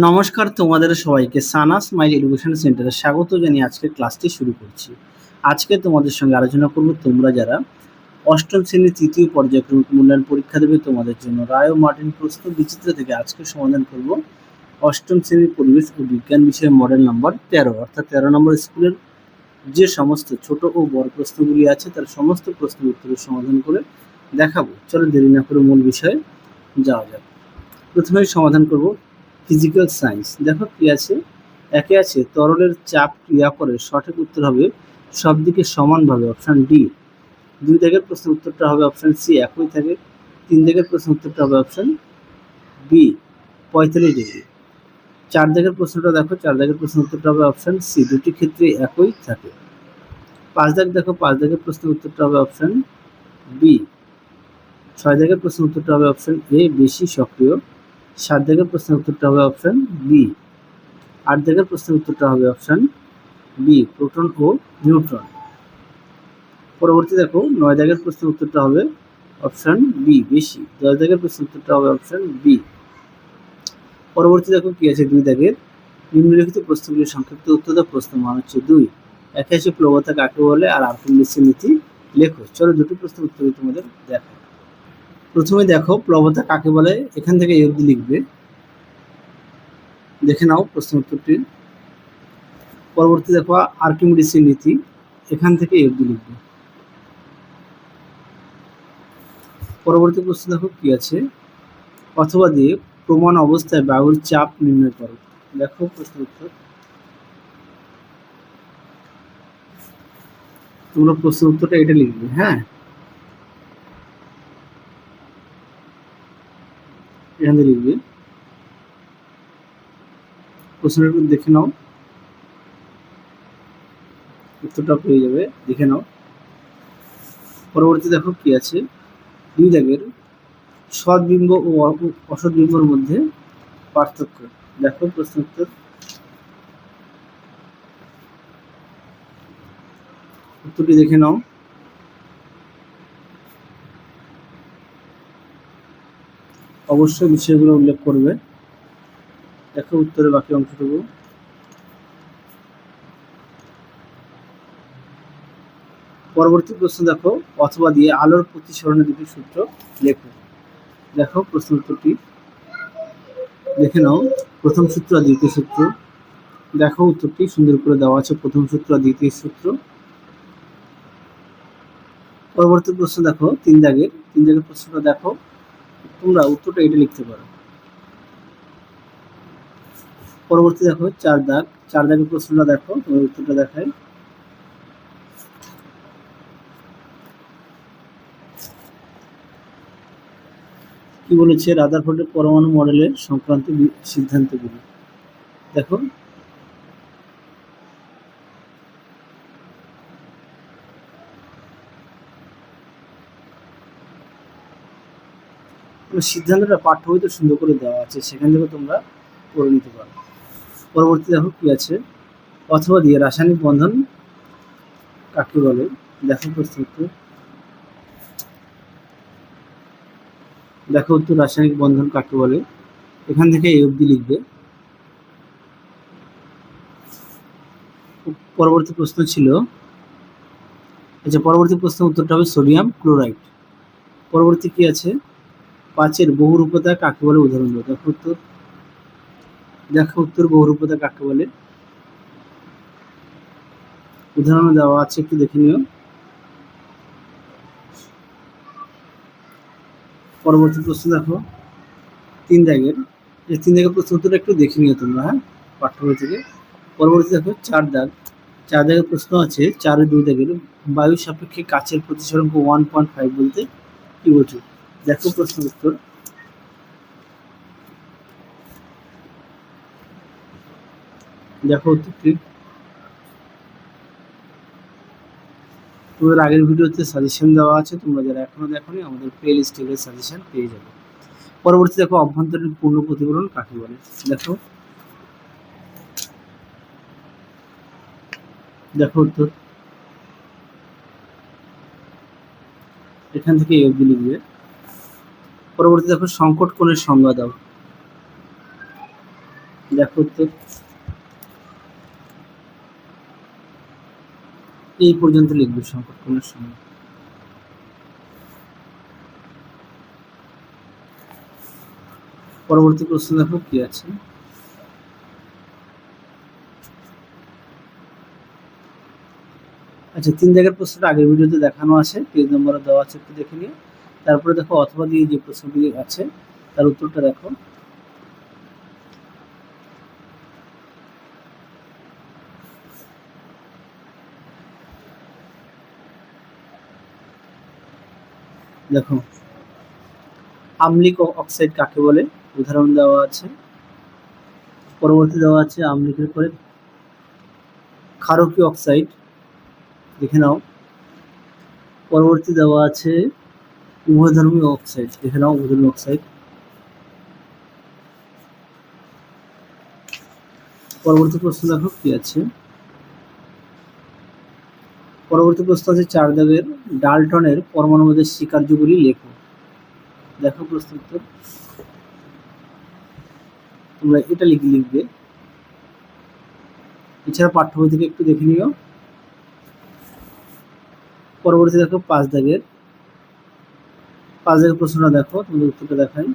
নমস্কার তোমাদের সবাইকে সানা স্মাইল এডুকেশন সেন্টারে স্বাগত জানিয়ে আজকের ক্লাসটি শুরু করছি। আজকে তোমাদের সঙ্গে আলোচনা করব তোমরা যারা অষ্টম শ্রেণীর তৃতীয় পর্যায়ক্রমিক মূল্যায়ন পরীক্ষা দেবে তোমাদের জন্য রায় ও মার্টিন প্রশ্ন বিচিত্র থেকে আজকে সমাধান করব অষ্টম শ্রেণীর পরিবেশ ও বিজ্ঞান বিষয়ের মডেল নাম্বার 13 অর্থাৎ 13 নম্বর স্কুলের যে সমস্ত ছোট ও বড় প্রশ্নগুলি আছে তার সমস্ত প্রশ্নের উত্তরের সমাধান করে দেখাবো। চলো দেরি না করে মূল বিষয়ে যাওয়া যাক। প্রথমেই সমাধান করব ফিজিক্যাল সায়েন্স। দেখো কি আছে, একে আছে তরলের চাপ ক্রিয়া করে সঠিক উত্তর হবে সব দিকে সমানভাবে, অপশান ডি। দুই দাগের প্রশ্নের উত্তরটা হবে অপশান সি একই থাকে। তিন দাগের প্রশ্নের উত্তরটা হবে অপশান বি 45 ডিগ্রি। চার দাগের প্রশ্নটা দেখো, চার দাগের প্রশ্নের উত্তরটা হবে অপশান সি দুটি ক্ষেত্রে একই থাকে। পাঁচ দাগ দেখো, পাঁচ দাগের প্রশ্নের উত্তরটা হবে অপশান বি। ছয় দাগের প্রশ্নের উত্তরটা হবে অপশান এ বেশি সক্রিয়। সাত দাগের প্রশ্নের উত্তরটা হবে অপশান বি। আট দাগের প্রশ্নের উত্তরটা হবে অপশান বি প্রোটন ও নিউট্রন। পরবর্তী দেখো নয় দাগের প্রশ্নের উত্তরটা হবে অপশান বি বেশি। 10 দাগের প্রশ্নের উত্তরটা হবে অপশান বি। পরবর্তী দেখো কি আছে, দুই দাগের নিম্নলিখিত প্রশ্নগুলির সংক্ষিপ্ত উত্তর দাও। প্রশ্ন মান হচ্ছে 2। একে আছে প্লবতা কাকে বলে আর আর্কিমিডিসের নীতি লেখো। চলো দুটি প্রশ্নের উত্তর তোমাদের দেখো। প্রথমে দেখো প্লবতা কাকে বলে, এখান থেকে এই অবধি লিখবে, দেখে নাও প্রশ্ন উত্তরটি। পরবর্তী দেখো আর্কিমিডিসের নীতি, এখান থেকে এই অবধি লিখবে। পরবর্তী প্রশ্ন দেখো কি আছে, অথবা দিয়ে প্রমাণ অবস্থায় বায়ুর চাপ নির্ণয় করো। দেখো প্রশ্ন উত্তর, তোমরা প্রশ্ন উত্তরটা এটা লিখবে। হ্যাঁ, এখানে লিখবে, প্রশ্নটা দেখে নাও, উত্তরটা পেয়ে যাবে, দেখে নাও। পরবর্তী দেখো কি আছে, দুই দাগের সদ্বিম্ব ও অসদ্বিম্বর মধ্যে পার্থক্য। দেখো প্রশ্ন উত্তর, উত্তরটি দেখে নাও। অবশ্যই বিষয়গুলো উল্লেখ করবে। দেখো উত্তরের বাকি অংশটুকু। পরবর্তী প্রশ্ন দেখো, অথবা দিয়ে আলোর প্রতিসরণের দুটি সূত্র লেখো। দেখো প্রশ্ন উত্তরটি দেখে নাও, প্রথম সূত্র আর দ্বিতীয় সূত্র। দেখো উত্তরটি সুন্দর করে দেওয়া আছে, প্রথম সূত্র আর দ্বিতীয় সূত্র। পরবর্তী প্রশ্ন দেখো তিন দাগের প্রশ্নটা দেখো, তোমরা উত্তরটা এটা লিখতে পারো। পরবর্তী দেখো চার দাগের প্রশ্নটা দেখো, তোমার উত্তরটা দেখায়। কি বলেছে, রাদারফোর্ডের পরমাণু মডেলের সংক্রান্ত সিদ্ধান্তগুলি। দেখো সিদ্ধান্তটা পাঠ্য বইতে সুন্দর করে দেওয়া আছে, সেখান থেকে তোমরা পড়ে নিতে পারো। পরবর্তী দেখো কি আছে, অথবা দিয়ে রাসায়নিক বন্ধন কাকে বলে। দেখো প্রশ্ন উত্তর, দেখো উত্তর রাসায়নিক বন্ধন কাকে বলে, এখান থেকে এই অবধি লিখবে। পরবর্তী প্রশ্ন ছিল, আচ্ছা পরবর্তী প্রশ্ন উত্তরটা হবে সোডিয়াম ক্লোরাইড। পরবর্তী কি আছে, 5 বহুরূপতা কাকে বলে উদাহরণ দাও। দেখো উত্তর বহুরূপতা কাকে বলে, উদাহরণ দেওয়া আছে, একটু দেখে নিও। পরবর্তী প্রশ্ন দেখো তিন দাগের প্রশ্ন উত্তরটা একটু দেখে নিও তোমরা, হ্যাঁ, পাঠ্য বই থেকে। পরবর্তী দেখো চার দাগের প্রশ্ন আছে, 4-2 দাগের বায়ু সাপেক্ষে কাচের প্রতিসরাঙ্ক 1.5 বলতে কি বোঝো। দেখো প্রশ্ন উত্তর, দেখো উত্তরটি। তোমাদের আগের ভিডিওতে সাজেশন দেওয়া আছে, তোমরা যারা এখনো দেখোনি আমাদের প্লে লিস্টে গিয়ে সাজেশন পেয়ে যাবে। পরবর্তী দেখো অভ্যন্তরীণ পূর্ণ প্রতিফলন কাকে বলে। দেখো উত্তর, এখান থেকে এই অবধি লিখবে। পরবর্তী দেখো সংকট কোণের সংজ্ঞা দাও। দেখো তো এই পর্যন্ত লিখবে সংকট কোণের সময়। পরবর্তী প্রশ্ন দেখো কি আছে। আচ্ছা, 3 দাগের প্রশ্নটা আগের ভিডিওতে দেখানো আছে, পেজ নম্বরে দেওয়া আছে, একটু দেখে নিও। তারপরে দেখো অথবা দিয়ে যে প্রশ্নটি আছে তার উত্তরটা দেখো। দেখো আম্লিক অক্সাইড কাকে বলে, উদাহরণ দেওয়া আছে। পরবর্তী দেওয়া আছে আম্লিকের পরে ক্ষারকীয় অক্সাইড, দেখে নাও। পরবর্তী দেওয়া আছে উভয়ধর্মী অক্সাইড, দেখে নাও উভয়ধর্মী অক্সাইড। পরবর্তী প্রশ্ন দেখো কি আছে। পরবর্তী প্রশ্ন আছে 4 দাগের ডাল্টনের পরমাণুবাদের স্বীকার্যগুলি লেখো। দেখো প্রশ্ন উত্তর, তোমরা এটা লিখবে। এছাড়া পাঠ্য বই থেকে একটু দেখে নিও। পরবর্তী দেখো 5 দাগের প্রশ্নটা দেখো, তোমাদের উত্তরটা দেখাই।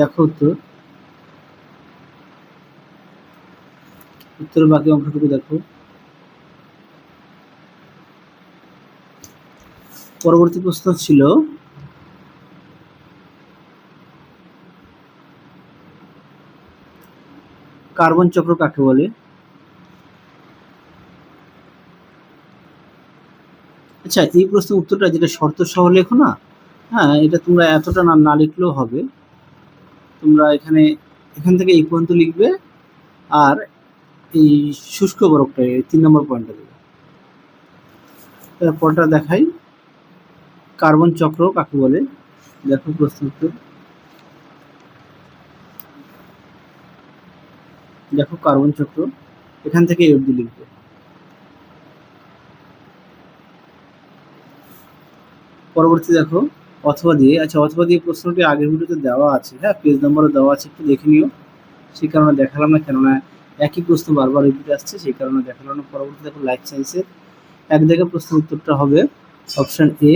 দেখো উত্তরের বাকি অংশটুকু দেখো। পরবর্তী প্রশ্ন ছিল কার্বন চক্র কাকে বলে। আচ্ছা, এই প্রশ্নের উত্তরটা যেটা শর্ত সহ লেখো না, হ্যাঁ, এটা তোমরা এতটা না লিখলেও হবে। তোমরা এখান থেকে এই পর্যন্ত লিখবে, আর এই শুষ্ক বরফটা 3 নম্বর পয়েন্টটা দেবে। তারপরটা দেখাই, কার্বন চক্র কাকে বলে। দেখো প্রশ্ন উত্তর, দেখো কার্বন চক্র, এখান থেকে এই অবধি লিখবে। পরবর্তী দেখো অথবা দিয়ে। আচ্ছা, অথবা দিয়ে প্রশ্নটি আগের ভিডিওতে দেওয়া আছে, হ্যাঁ, পেজ নম্বরে দেওয়া আছে, একটু দেখে নিও। সেই কারণে দেখালাম না, কেননা একই প্রশ্ন বারবার রিপিট আসছে, সেই কারণে দেখালাম না। পরবর্তী দেখো লাইফ সায়েন্সের 1 দাগের প্রশ্ন উত্তরটা হবে অপশান এ,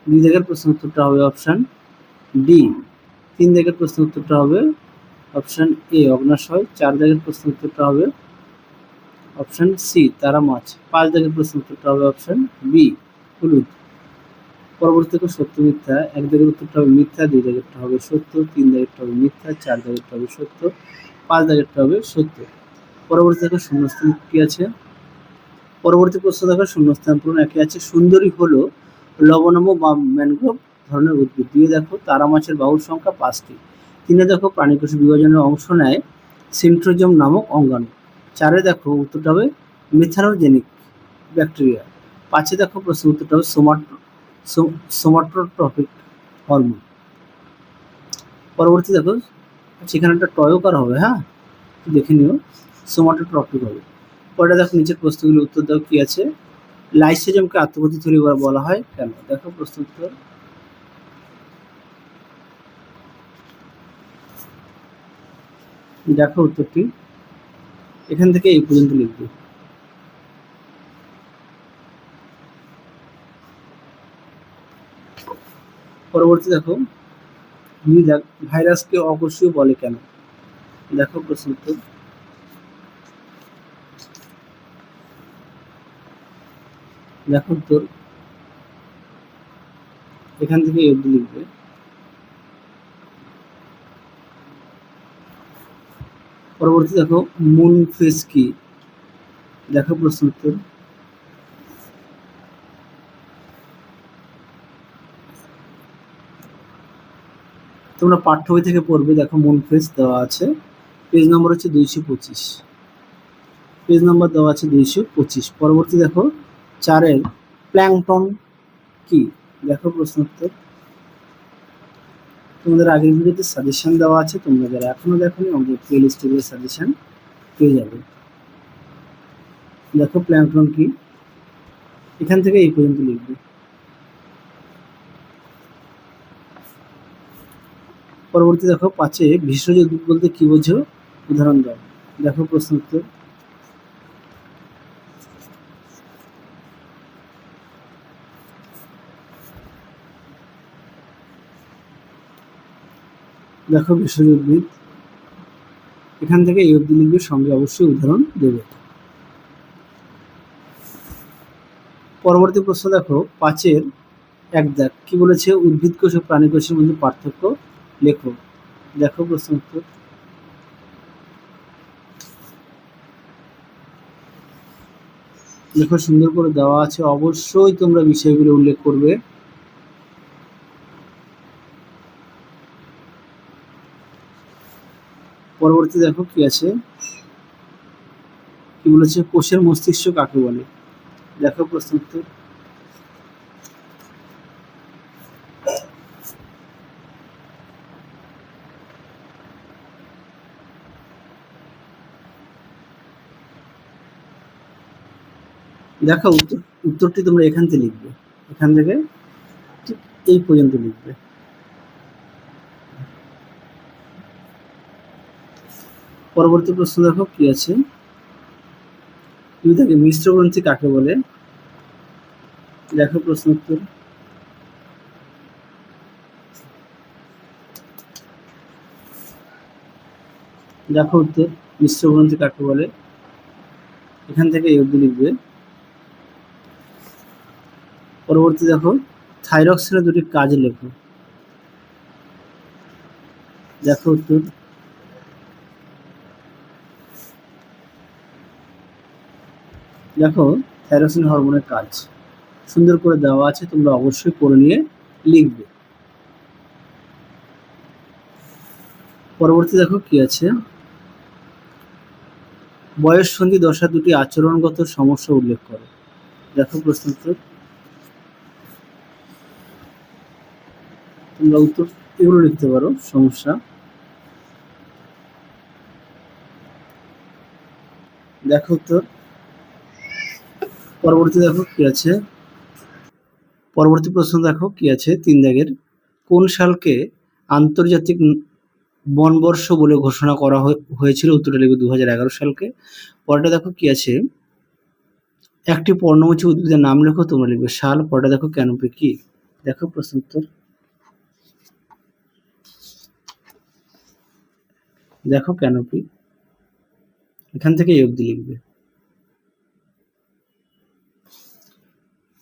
2 দাগের প্রশ্ন উত্তরটা হবে অপশান ডি, 3 দাগের প্রশ্ন উত্তরটা হবে অপশান এ অগ্ন্যাশয়, 4 দাগের প্রশ্ন উত্তরটা হবে অপশান সি তারা মাছ, 5 দাগের প্রশ্ন উত্তরটা হবে অপশান বি হলুদ। পরবর্তী দেখো সত্য মিথ্যা, 1 দাগের উত্তরটা হবে মিথ্যা, 2 দাগেরটা হবে সত্য, 3 দাগেরটা হবে মিথ্যা, 4 দাগেরটা হবে সত্য, 5 দাগেরটা হবে সত্য। পরবর্তী দেখো শূন্যস্থান কি আছে। পরবর্তী প্রশ্ন দেখো শূন্যস্থান পূরণ। একে আছে সুন্দরী হলো লবণাম্য বা ম্যানগ্রোভ ধরনের উদ্ভিদ। 2 দেখো তারা মাছের বাহুর সংখ্যা 5টি। 3 দেখো প্রাণীকোষ বিভাজনের অংশ নেয় সেন্ট্রোজোম নামক অঙ্গাণু। 4 দেখো উত্তরটা হবে মেথানোজেনিক ব্যাকটেরিয়া। 5 দেখো প্রশ্ন উত্তরটা হবে সোমাটোট্রপিক হরমোন। পরবর্তী দেখো সেখানে একটা টয়কার হবে, হ্যাঁ, দেখে নিও, সোমাটোট্রপিক হবে। পরে দেখো নিচের প্রশ্নগুলো উত্তর দাও কি আছে। লাইসোজোমকে আত্মঘাতী থলি বলা হয় কেন। দেখো প্রশ্ন উত্তর, দেখো উত্তরটি এখান থেকে এই পর্যন্ত লিখবে। পরবর্তী দেখো ভাইরাসকে অকোষীয় বলে কেন। দেখো প্রশ্ন উত্তর, দেখো উত্তর এখান থেকে অবধি লিখবে। পরবর্তী দেখো মুন ফেস কি। দেখো প্রশ্ন উত্তর, তোমরা পাঠ্য বই থেকে পড়বে। দেখো মুন ফেস দেওয়া আছে, পেজ নম্বর হচ্ছে 225, পেজ নম্বর দেওয়া আছে 225। পরবর্তী দেখো 4 প্ল্যাংটন কি। দেখো প্রশ্ন উত্তর, তোমাদের আগের ভিডিওতে সাজেশন দেওয়া আছে, তোমরা যারা এখনো দেখোনি আমাদের প্লেলিস্ট থেকে সাজেশন পেয়ে যাবে। দেখো প্ল্যাংটন কি, এখান থেকে এই পর্যন্ত লিখবে। পরবর্তী দেখো 5 ভেষজ উদ্ভিদ বলতে কি বোঝো, উদাহরণ দাও। দেখো প্রশ্ন উত্তর। দেখো ভেষজ উদ্ভিদ, এখান থেকে এই অবধি লিখবে, সঙ্গে অবশ্যই উদাহরণ দেবে। পরবর্তী প্রশ্ন দেখো 5 দেখ কি বলেছে, উদ্ভিদ কোষ ও প্রাণী কোষের মধ্যে পার্থক্য লেখো। দেখো প্রশ্ন উত্তর। দেখো সুন্দর করে দেওয়া আছে, অবশ্যই তোমরা বিষয়গুলো উল্লেখ করবে। পরবর্তী দেখো কি আছে, কি বলেছে, কোষের মস্তিষ্ক কাকে বলে। দেখো প্রশ্ন উত্তর। দেখো উত্তরটি তোমরা এখান থেকে লিখবে, এখান থেকে ঠিক এই পর্যন্ত লিখবে। পরবর্তী প্রশ্ন দেখো কি আছে, দেখো মিশ্র গ্রন্থি কাকে বলে। দেখো প্রশ্ন উত্তর। দেখো উত্তর, মিশ্র গ্রন্থি কাকে বলে, এখান থেকে এই অবধি লিখবে। পরবর্তী দেখো থাইরক্সিনের দুটি কাজ লেখো। দেখো উত্তর। দেখো থাইরক্সিন হরমোনের কাজ সুন্দর করে দেওয়া আছে, তোমরা অবশ্যই পড়ে নিয়ে লিখবে। পরবর্তী দেখো কি আছে, বয়ঃসন্ধি দশা দুটি আচরণগত সমস্যা উল্লেখ করো। দেখো প্রশ্ন উত্তর। তোমরা উত্তর এগুলো লিখতে পারো, সমস্যা। দেখো উত্তর। পরবর্তী দেখো কি আছে, পরবর্তী প্রশ্ন দেখো কি আছে 3 দাগের, কোন সালকে আন্তর্জাতিক বনবর্ষ বলে ঘোষণা করা হয়েছিল, উত্তরটা লিখবে 2011 সালকে। পরেরটা দেখো কি আছে, একটি পর্ণমোচী উদ্ভিদের নাম লেখো, তোমরা লিখবে সাল। পরেরটা দেখো ক্যানোপি কি। দেখো প্রশ্ন উত্তর। দেখো ক্যানোপি, এখান থেকে এই অবধি লিখবে।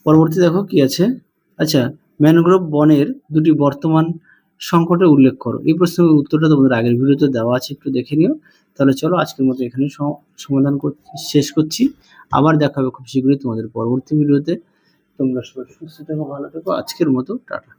পরবর্তী দেখো কি আছে, আচ্ছা ম্যানগ্রোভ বনের দুটি বর্তমান সংকটের উল্লেখ করো। এই প্রশ্নের উত্তরটা তোমাদের আগের ভিডিওতে দেওয়া আছে, একটু দেখে নিও। তাহলে চলো আজকের মতো এখানে সমাধান শেষ করছি। আবার দেখা হবে খুব শীঘ্রই তোমাদের পরবর্তী ভিডিওতে। তোমরা সবাই সুস্থ থেকো, ভালো থেকো। আজকের মতো টাটা।